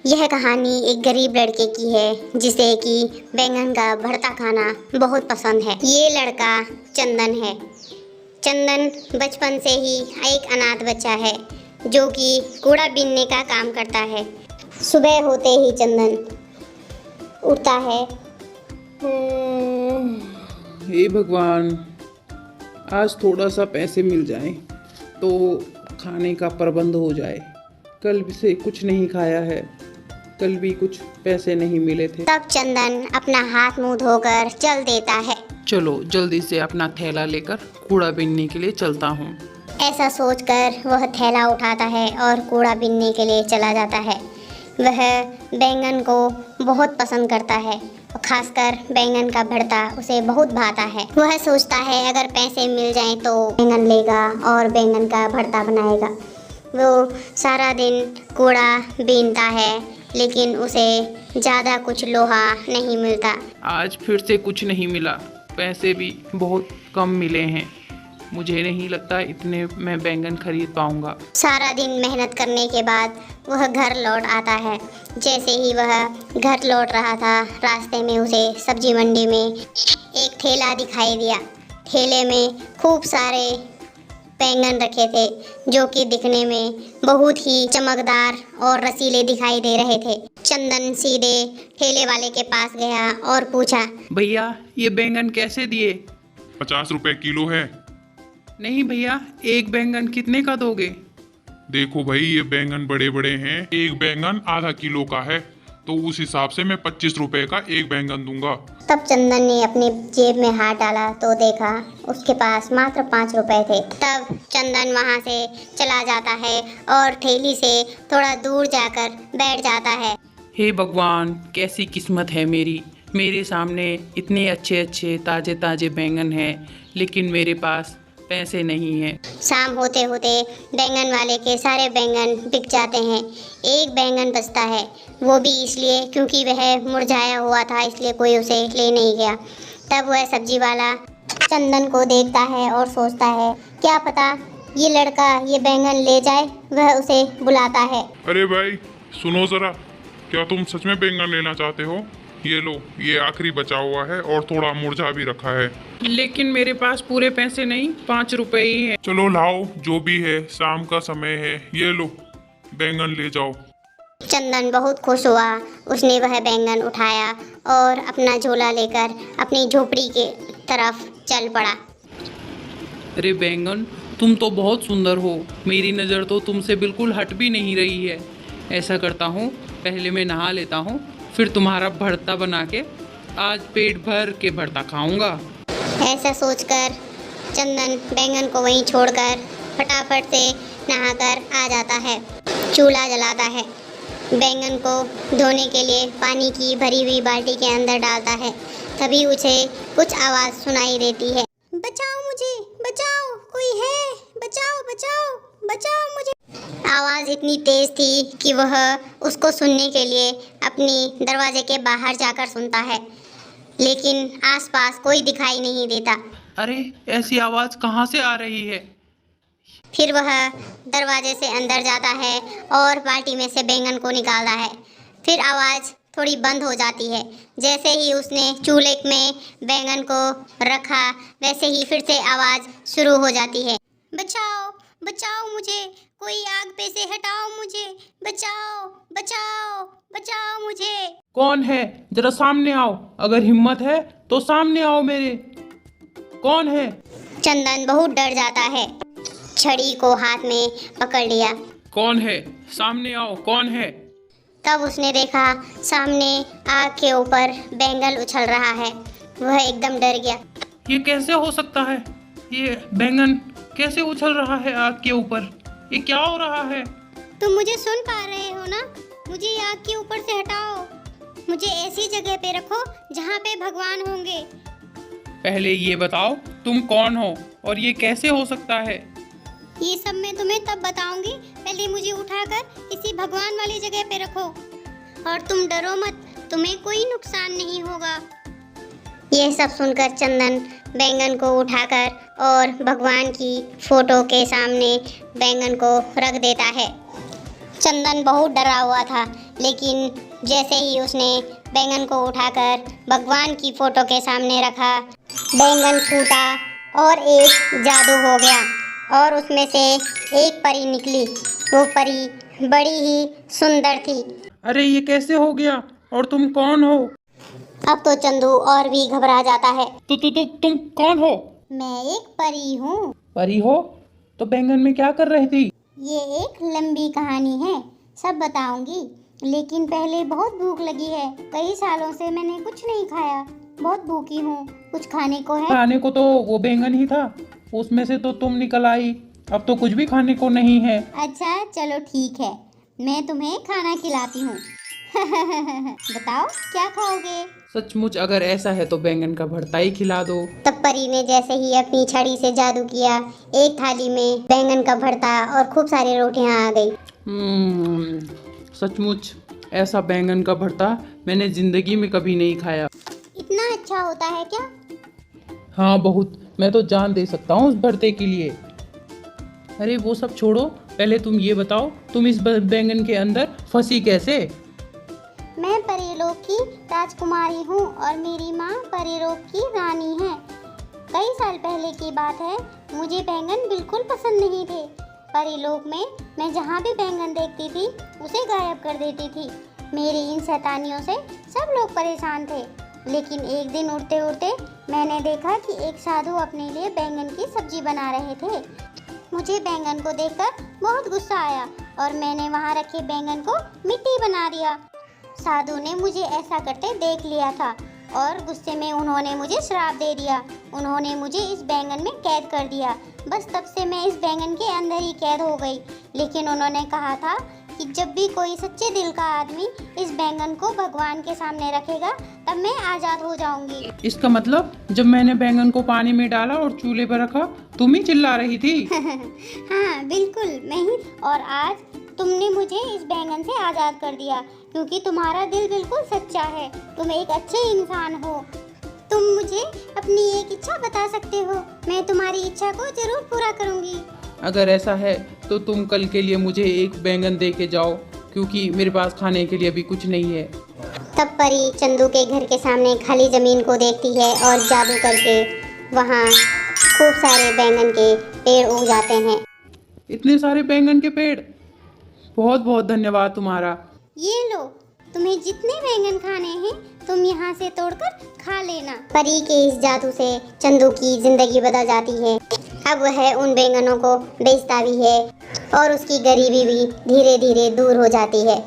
यह कहानी एक गरीब लड़के की है जिसे कि बैंगन का भरता खाना बहुत पसंद है। ये लड़का चंदन है। चंदन बचपन से ही एक अनाथ बच्चा है जो कि कूड़ा बीनने का काम करता है। सुबह होते ही चंदन उठता है। हे भगवान, आज थोड़ा सा पैसे मिल जाए तो खाने का प्रबंध हो जाए। कल से कुछ नहीं खाया है, कल भी कुछ पैसे नहीं मिले थे। तब चंदन अपना हाथ मुंह धोकर चल देता है। चलो जल्दी से अपना थैला लेकर कूड़ा बीनने के लिए चलता हूँ। ऐसा सोचकर वह थैला उठाता है और कूड़ा बीनने के लिए चला जाता है। वह बैंगन को बहुत पसंद करता है और खासकर बैंगन का भरता उसे बहुत भाता है। वह सोचता है अगर पैसे मिल जाएं तो बैंगन लेगा और बैंगन का भरता बनाएगा। वो सारा दिन कूड़ा बीनता है लेकिन उसे ज़्यादा कुछ लोहा नहीं मिलता। आज फिर से कुछ नहीं मिला, पैसे भी बहुत कम मिले हैं। मुझे नहीं लगता इतने मैं बैंगन खरीद पाऊंगा। सारा दिन मेहनत करने के बाद वह घर लौट आता है। जैसे ही वह घर लौट रहा था, रास्ते में उसे सब्जी मंडी में एक ठेला दिखाई दिया। ठेले में खूब सारे बैंगन रखे थे जो कि दिखने में बहुत ही चमकदार और रसीले दिखाई दे रहे थे। चंदन सीधे ठेले वाले के पास गया और पूछा, भैया ये बैंगन कैसे दिए? 50 रुपए किलो है। नहीं भैया, एक बैंगन कितने का दोगे? देखो भाई, ये बैंगन बड़े बड़े हैं, एक बैंगन आधा किलो का है तो उस हिसाब से मैं 25 रुपए का एक बैंगन दूंगा। तब चंदन ने अपनी जेब में हाथ डाला तो देखा उसके पास मात्र 5 रुपए थे। तब चंदन वहां से चला जाता है और ठेली से थोड़ा दूर जाकर बैठ जाता है। हे भगवान, कैसी किस्मत है मेरी। मेरे सामने इतने अच्छे अच्छे ताजे ताजे बैंगन हैं लेकिन मेरे पास पैसे नहीं हैं। शाम होते होते बैंगन वाले के सारे बैंगन बिक जाते हैं। एक बैंगन बचता है, वो भी इसलिए क्योंकि वह मुरझाया हुआ था, इसलिए कोई उसे ले नहीं गया। तब वह सब्जी वाला चंदन को देखता है और सोचता है क्या पता ये लड़का ये बैंगन ले जाए। वह उसे बुलाता है। अरे भाई सुनो जरा, क्या तुम सच में बैंगन लेना चाहते हो? ये लो, ये आखिरी बचा हुआ है और थोड़ा मुरझा भी रखा है। लेकिन मेरे पास पूरे पैसे नहीं, 5 रुपए ही हैं। चलो लाओ, जो भी है, शाम का समय है, ये लो बैंगन ले जाओ। चंदन बहुत खुश हुआ। उसने वह बैंगन उठाया और अपना झोला लेकर अपनी झोपड़ी के तरफ चल पड़ा। अरे बैंगन, तुम तो बहुत सुंदर हो। मेरी नज़र तो तुमसे बिल्कुल हट भी नहीं रही है। ऐसा करता हूँ, पहले मैं नहा लेता हूँ, फिर तुम्हारा भरता बना के आज पेट भर के भरता खाऊंगा। ऐसा सोचकर चंदन बैंगन को वहीं छोड़कर फटाफट से नहाकर आ जाता है। चूल्हा जलाता है। बैंगन को धोने के लिए पानी की भरी हुई बाल्टी के अंदर डालता है। तभी उसे कुछ आवाज़ सुनाई देती है, बचाओ मुझे, बचाओ, कोई है, बचाओ बचाओ बचाओ मुझे। आवाज़ इतनी तेज़ थी कि वह उसको सुनने के लिए अपनी दरवाजे के बाहर जाकर सुनता है, लेकिन आसपास कोई दिखाई नहीं देता। अरे ऐसी आवाज़ कहाँ से आ रही है? फिर वह दरवाजे से अंदर जाता है और बाल्टी में से बैंगन को निकालता है। फिर आवाज़ थोड़ी बंद हो जाती है। जैसे ही उसने चूल्हे में बैंगन को रखा, वैसे ही फिर से आवाज़ शुरू हो जाती है, बचाओ बचाओ मुझे, कोई आग पे से हटाओ मुझे, बचाओ बचाओ बचाओ मुझे। कौन है? जरा सामने आओ, अगर हिम्मत है तो सामने आओ मेरे। कौन है? चंदन बहुत डर जाता है। छड़ी को हाथ में पकड़ लिया। कौन है? सामने आओ, कौन है? तब उसने देखा सामने आग के ऊपर बैंगन उछल रहा है। वह एकदम डर गया। ये कैसे हो सकता है? ये बैंगन कैसे उछल रहा है आग के ऊपर? ये क्या हो रहा है? तुम मुझे सुन पा रहे हो ना? मुझे आग के ऊपर से हटाओ। मुझे ऐसी जगह पे रखो जहाँ पे भगवान होंगे। पहले ये बताओ तुम कौन हो और ये कैसे हो सकता है? ये सब मैं तुम्हें तब बताऊंगी। पहले मुझे उठाकर किसी भगवान वाली जगह पे रखो और तुम डरो मत, तुम्हें कोई नुकसान नहीं होगा। यह सब सुनकर चंदन बैंगन को उठाकर और भगवान की फोटो के सामने बैंगन को रख देता है। चंदन बहुत डरा हुआ था लेकिन जैसे ही उसने बैंगन को उठाकर भगवान की फोटो के सामने रखा, बैंगन फूटा और एक जादू हो गया और उसमें से एक परी निकली। वो परी बड़ी ही सुंदर थी। अरे ये कैसे हो गया? और तुम कौन हो? अब तो चंदू और भी घबरा जाता है। तुम कौन हो? मैं एक परी हूँ। परी हो? तो बैंगन में क्या कर रही थी? ये एक लंबी कहानी है, सब बताऊंगी, लेकिन पहले बहुत भूख लगी है। कई सालों से मैंने कुछ नहीं खाया, बहुत भूखी हूँ। कुछ खाने को है? खाने को तो वो बैंगन ही था, उसमें से तो तुम निकल आई। अब तो कुछ भी खाने को नहीं है। अच्छा चलो ठीक है, मैं तुम्हें खाना खिलाती हूँ। बताओ क्या खाओगे? सचमुच अगर ऐसा है तो बैंगन का भरता ही खिला दो। तब परी ने जैसे ही अपनी छड़ी से जादू किया, एक थाली में बैंगन का भरता और खूब सारी रोटियां आ गई। सचमुच ऐसा बैंगन का भरता मैंने जिंदगी में कभी नहीं खाया। इतना अच्छा होता है क्या? हाँ बहुत, मैं तो जान दे सकता हूँ उस भरते के लिए। अरे वो सब छोड़ो, पहले तुम ये बताओ तुम इस बैंगन के अंदर फंसी कैसे? मैं परीलोक की राजकुमारी हूँ और मेरी माँ परीलोक की रानी है। कई साल पहले की बात है, मुझे बैंगन बिल्कुल पसंद नहीं थे। परीलोक में मैं जहाँ भी बैंगन देखती थी उसे गायब कर देती थी। मेरी इन शैतानियों से सब लोग परेशान थे। लेकिन एक दिन उड़ते उड़ते मैंने देखा कि एक साधु अपने लिए बैंगन की सब्जी बना रहे थे। मुझे बैंगन को देखकर बहुत गुस्सा आया और मैंने वहाँ रखे बैंगन को मिट्टी बना दिया। साधु ने मुझे ऐसा करते देख लिया था और गुस्से में उन्होंने मुझे श्राप दे दिया। उन्होंने मुझे इस बैंगन में कैद कर दिया। बस तब से मैं इस बैंगन के अंदर ही कैद हो गई। लेकिन उन्होंने कहा था कि जब भी कोई सच्चे दिल का आदमी इस बैंगन को भगवान के सामने रखेगा तब मैं आज़ाद हो जाऊंगी। इसका मतलब जब मैंने बैंगन को पानी में डाला और चूल्हे पर रखा तुम ही चिल्ला रही थी? हाँ बिल्कुल मैं ही। और आज तुमने मुझे इस बैंगन से आज़ाद कर दिया क्योंकि तुम्हारा दिल बिल्कुल सच्चा है। तुम एक अच्छे इंसान हो। तुम मुझे अपनी एक इच्छा बता सकते हो, मैं तुम्हारी इच्छा को जरूर पूरा करूंगी। अगर ऐसा है तो तुम कल के लिए मुझे एक बैंगन दे के जाओ, क्योंकि मेरे पास खाने के लिए अभी कुछ नहीं है। तब परी चंदू के घर के सामने खाली जमीन को देखती है और जादू करके वहाँ खूब सारे बैंगन के पेड़ उग जाते हैं। इतने सारे बैंगन के पेड़, बहुत बहुत धन्यवाद तुम्हारा। ये लो, तुम्हें जितने बैंगन खाने हैं तुम यहाँ से तोड़कर खा लेना। परी के इस जादू से चंदू की जिंदगी बदल जाती है। अब वह उन बैंगनों को बेचता भी है और उसकी गरीबी भी धीरे धीरे दूर हो जाती है।